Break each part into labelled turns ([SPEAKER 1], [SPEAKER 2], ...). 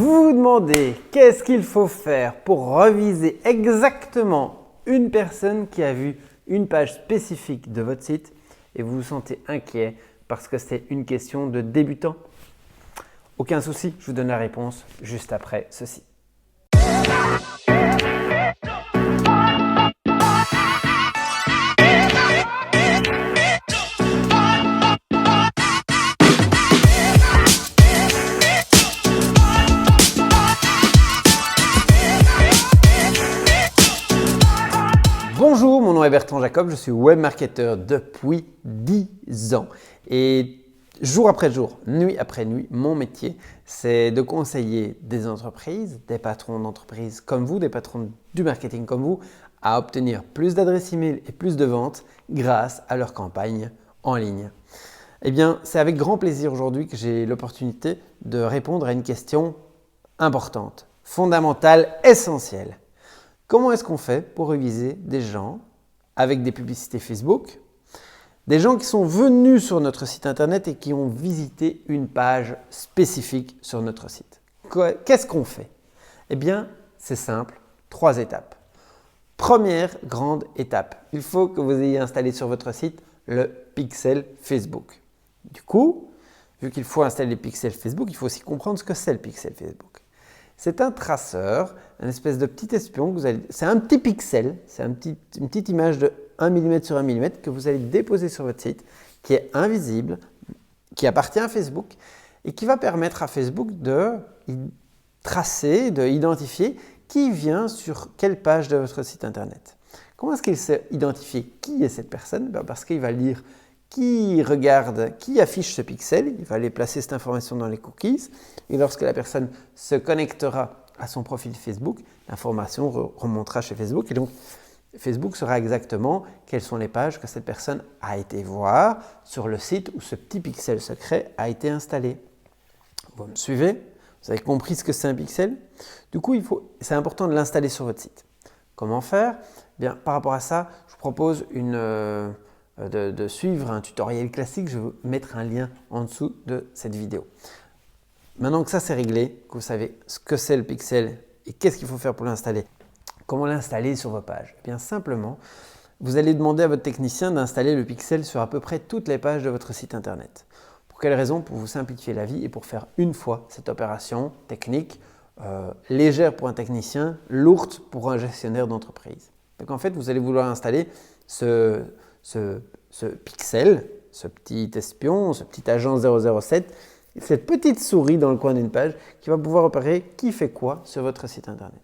[SPEAKER 1] Vous vous demandez qu'est-ce qu'il faut faire pour reviser exactement une personne qui a vu une page spécifique de votre site et vous vous sentez inquiet parce que c'est une question de débutant? Aucun souci, je vous donne la réponse juste après ceci. Bonjour, mon nom est Bertrand Jacob, je suis webmarketeur depuis 10 ans et jour après jour, nuit après nuit, mon métier, c'est de conseiller des entreprises, des patrons d'entreprises comme vous, des patrons du marketing comme vous, à obtenir plus d'adresses email et plus de ventes grâce à leur campagne en ligne. Eh bien, c'est avec grand plaisir aujourd'hui que j'ai l'opportunité de répondre à une question importante, fondamentale, essentielle. Comment est-ce qu'on fait pour réviser des gens avec des publicités Facebook, des gens qui sont venus sur notre site internet et qui ont visité une page spécifique sur notre site? Qu'est-ce qu'on fait? Eh bien, c'est simple, 3 étapes. Première grande étape, il faut que vous ayez installé sur votre site le pixel Facebook. Du coup, vu qu'il faut installer les pixels Facebook, il faut aussi comprendre ce que c'est le pixel Facebook. C'est un traceur, une espèce de petit espion, c'est un petit pixel, c'est une petite image de 1 mm sur 1 mm que vous allez déposer sur votre site, qui est invisible, qui appartient à Facebook et qui va permettre à Facebook de tracer, d'identifier qui vient sur quelle page de votre site internet. Comment est-ce qu'il sait identifier qui est cette personne? Parce qu'il va lire qui regarde, qui affiche ce pixel, il va aller placer cette information dans les cookies et lorsque la personne se connectera à son profil Facebook, l'information remontera chez Facebook et donc Facebook saura exactement quelles sont les pages que cette personne a été voir sur le site où ce petit pixel secret a été installé. Vous me suivez? Vous avez compris ce que c'est un pixel? Du coup, c'est important de l'installer sur votre site. Comment faire? Bien, par rapport à ça, je vous propose de suivre un tutoriel classique. Je vais vous mettre un lien en dessous de cette vidéo. Maintenant que ça c'est réglé, que vous savez ce que c'est le pixel et qu'est-ce qu'il faut faire pour l'installer, comment l'installer sur vos pages? Eh bien simplement, vous allez demander à votre technicien d'installer le pixel sur à peu près toutes les pages de votre site internet. Pour quelle raison? Pour vous simplifier la vie et pour faire une fois cette opération technique légère pour un technicien, lourde pour un gestionnaire d'entreprise. Donc en fait, vous allez vouloir installer ce pixel, ce petit espion, ce petit agent 007, cette petite souris dans le coin d'une page qui va pouvoir opérer qui fait quoi sur votre site internet.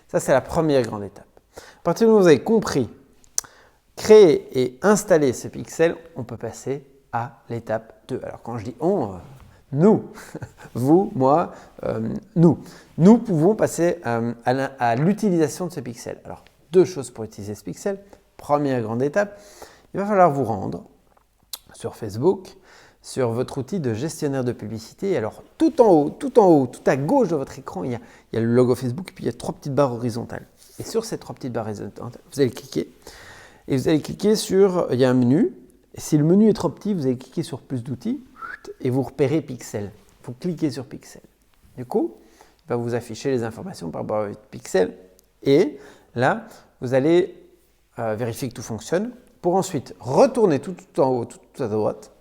[SPEAKER 1] Ça, c'est la première grande étape. À partir du moment où vous avez compris, créer et installer ce pixel, on peut passer à l'étape 2. Alors quand je dis on, nous, vous, moi, nous pouvons passer à l'utilisation de ce pixel. Alors, 2 choses pour utiliser ce pixel. Première grande étape, il va falloir vous rendre sur Facebook, sur votre outil de gestionnaire de publicité. Alors tout en haut, tout à gauche de votre écran, il y a le logo Facebook et puis il y a 3 petites barres horizontales. Et sur ces 3 petites barres horizontales, vous allez cliquer et vous allez cliquer sur, il y a un menu. Et si le menu est trop petit, vous allez cliquer sur plus d'outils et vous repérez pixel. Vous cliquez sur pixel. Du coup, il va vous afficher les informations par rapport à votre pixel et là, vous allez vérifier que tout fonctionne pour ensuite retourner tout en haut, tout à droite,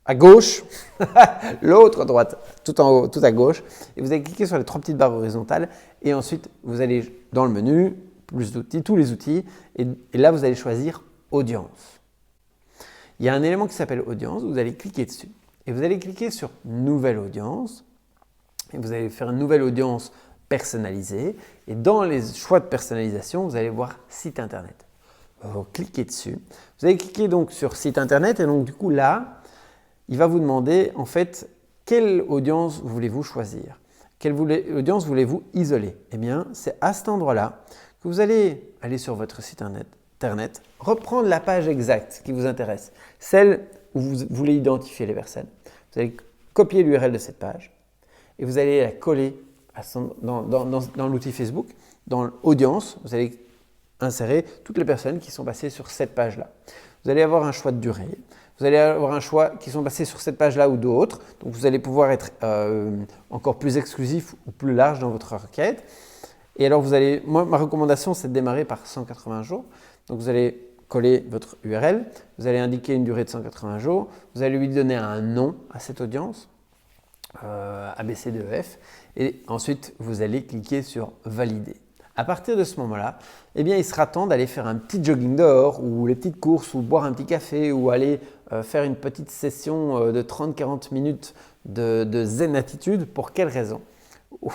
[SPEAKER 1] à gauche, l'autre droite, tout en haut, tout à gauche et vous allez cliquer sur les 3 petites barres horizontales et ensuite vous allez dans le menu, plus d'outils, tous les outils et là vous allez choisir audience. Il y a un élément qui s'appelle audience, vous allez cliquer dessus et vous allez cliquer sur nouvelle audience et vous allez faire une nouvelle audience personnalisée et dans les choix de personnalisation, vous allez voir site internet. Vous cliquez dessus, vous allez cliquer donc sur site internet et donc du coup là, il va vous demander en fait quelle audience voulez-vous choisir, quelle audience voulez-vous isoler. Eh bien, c'est à cet endroit-là que vous allez aller sur votre site internet, reprendre la page exacte qui vous intéresse, celle où vous voulez identifier les personnes. Vous allez copier l'URL de cette page et vous allez la coller dans l'outil Facebook, dans l'audience, vous allez insérer toutes les personnes qui sont passées sur cette page-là. Vous allez avoir un choix de durée. Vous allez avoir un choix qui sont passés sur cette page-là ou d'autres. Donc, vous allez pouvoir être encore plus exclusif ou plus large dans votre requête. Et alors, moi, ma recommandation, c'est de démarrer par 180 jours. Donc, vous allez coller votre URL, vous allez indiquer une durée de 180 jours, vous allez lui donner un nom à cette audience, ABCDEF, et ensuite, vous allez cliquer sur Valider. À partir de ce moment-là, eh bien, il sera temps d'aller faire un petit jogging dehors ou les petites courses ou boire un petit café ou aller faire une petite session de 30-40 minutes de zen attitude. Pour quelle raison? Ou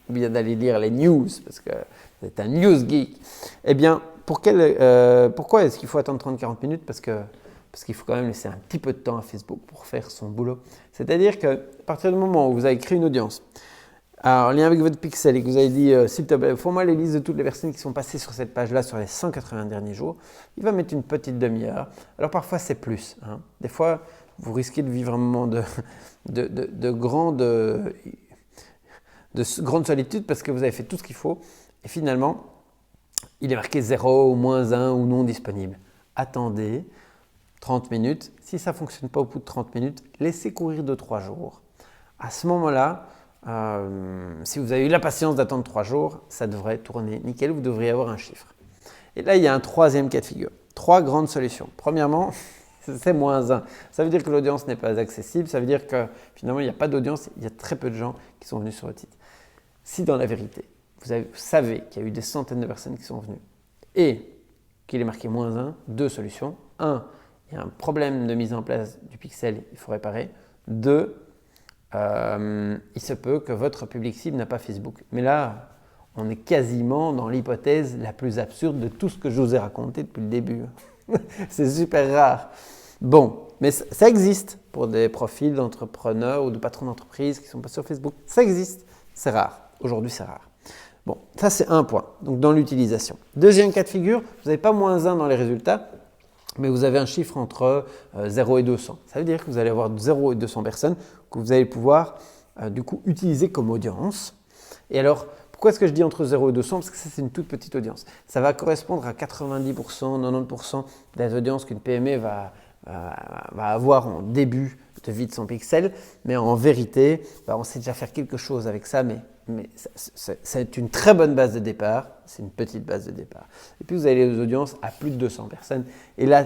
[SPEAKER 1] bien d'aller lire les news parce que vous êtes un news geek. Eh bien, pourquoi est-ce qu'il faut attendre 30-40 minutes? Parce qu'il faut quand même laisser un petit peu de temps à Facebook pour faire son boulot. C'est-à-dire qu'à partir du moment où vous avez créé une audience, en lien avec votre pixel et que vous avez dit s'il te plaît, fais-moi les listes de toutes les personnes qui sont passées sur cette page-là sur les 180 derniers jours, il va mettre une petite demi-heure. Alors parfois c'est plus. Des fois, vous risquez de vivre un moment de grande solitude parce que vous avez fait tout ce qu'il faut et finalement, il est marqué 0 ou -1 ou non disponible. Attendez 30 minutes. Si ça ne fonctionne pas au bout de 30 minutes, laissez courir 2-3 jours. À ce moment-là, si vous avez eu la patience d'attendre 3 jours, ça devrait tourner nickel, vous devriez avoir un chiffre. Et là, il y a un troisième cas de figure. 3 grandes solutions. Premièrement, c'est -1. Ça veut dire que l'audience n'est pas accessible, ça veut dire que finalement, il n'y a pas d'audience, il y a très peu de gens qui sont venus sur votre site. Si dans la vérité, vous savez qu'il y a eu des centaines de personnes qui sont venues et qu'il est marqué -1, 2 solutions. 1, il y a un problème de mise en place du pixel, il faut réparer. 2, il se peut que votre public cible n'a pas Facebook. Mais là, on est quasiment dans l'hypothèse la plus absurde de tout ce que je vous ai raconté depuis le début. C'est super rare. Bon, mais ça existe pour des profils d'entrepreneurs ou de patrons d'entreprise qui ne sont pas sur Facebook. Ça existe, c'est rare. Aujourd'hui, c'est rare. Bon, ça c'est un point, donc dans l'utilisation. Deuxième cas de figure, vous n'avez pas -1 dans les résultats, mais vous avez un chiffre entre 0 et 200. Ça veut dire que vous allez avoir 0 et 200 personnes que vous allez pouvoir du coup utiliser comme audience. Et alors, pourquoi est-ce que je dis entre 0 et 200? Parce que ça, c'est une toute petite audience. Ça va correspondre à 90%, 90% des audiences qu'une PME va avoir en début de vie de son pixel. Mais en vérité, on sait déjà faire quelque chose avec ça, mais c'est une très bonne base de départ, c'est une petite base de départ. Et puis vous avez les audiences à plus de 200 personnes. Et là,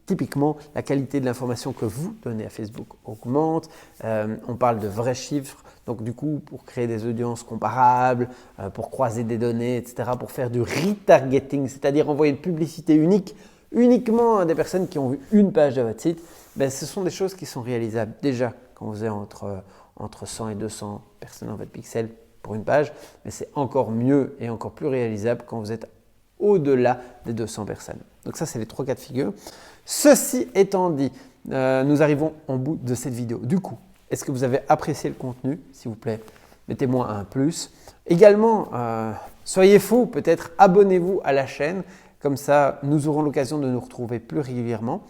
[SPEAKER 1] typiquement, la qualité de l'information que vous donnez à Facebook augmente. On parle de vrais chiffres. Donc du coup, pour créer des audiences comparables, pour croiser des données, etc., pour faire du retargeting, c'est-à-dire envoyer une publicité uniquement à des personnes qui ont vu une page de votre site, ce sont des choses qui sont réalisables déjà quand vous êtes entre 100 et 200 personnes dans votre pixel pour une page, mais c'est encore mieux et encore plus réalisable quand vous êtes au-delà des 200 personnes. Donc ça, c'est les 3 cas de figure. Ceci étant dit, nous arrivons au bout de cette vidéo. Du coup, est-ce que vous avez apprécié le contenu? S'il vous plaît, mettez-moi un plus. Également, soyez fous, peut-être abonnez-vous à la chaîne. Comme ça, nous aurons l'occasion de nous retrouver plus régulièrement.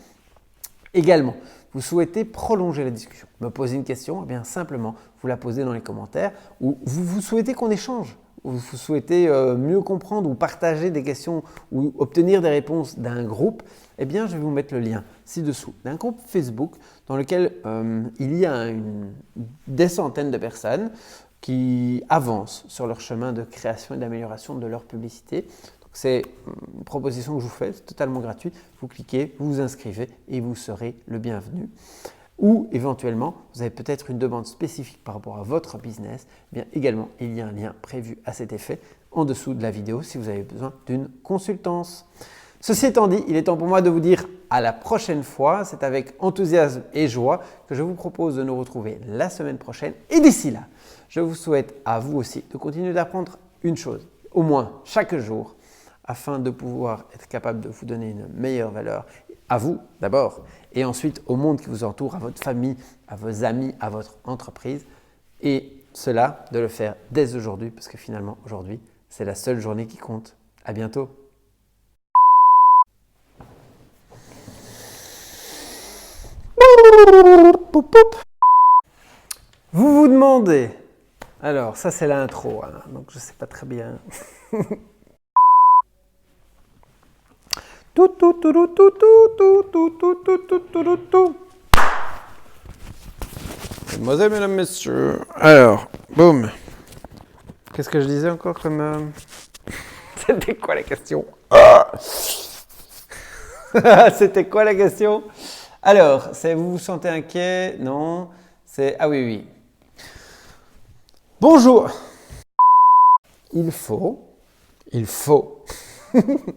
[SPEAKER 1] Également, vous souhaitez prolonger la discussion, me poser une question, eh bien simplement vous la posez dans les commentaires ou vous souhaitez qu'on échange, ou vous souhaitez mieux comprendre ou partager des questions ou obtenir des réponses d'un groupe, eh bien je vais vous mettre le lien ci-dessous d'un groupe Facebook dans lequel il y a des centaines de personnes qui avancent sur leur chemin de création et d'amélioration de leur publicité. C'est une proposition que je vous fais, c'est totalement gratuit. Vous cliquez, vous vous inscrivez et vous serez le bienvenu. Ou éventuellement, vous avez peut-être une demande spécifique par rapport à votre business. Eh bien également, il y a un lien prévu à cet effet en dessous de la vidéo si vous avez besoin d'une consultance. Ceci étant dit, il est temps pour moi de vous dire à la prochaine fois. C'est avec enthousiasme et joie que je vous propose de nous retrouver la semaine prochaine. Et d'ici là, je vous souhaite à vous aussi de continuer d'apprendre une chose, au moins chaque jour, afin de pouvoir être capable de vous donner une meilleure valeur à vous d'abord et ensuite au monde qui vous entoure, à votre famille, à vos amis, à votre entreprise et cela de le faire dès aujourd'hui parce que finalement aujourd'hui c'est la seule journée qui compte. À bientôt. Vous vous demandez, alors ça c'est l'intro, donc je ne sais pas très bien. Tout, tout, tout, tout, tout, tout, tout, tout, tout, tout, tout, tout, tout. Mesdemoiselles, mesdames, messieurs. Alors, boum. Qu'est-ce que je disais encore comme... C'était quoi la question? C'était quoi la question? Alors, c'est vous vous sentez inquiet? Non. C'est... Ah oui, oui. Bonjour. Il faut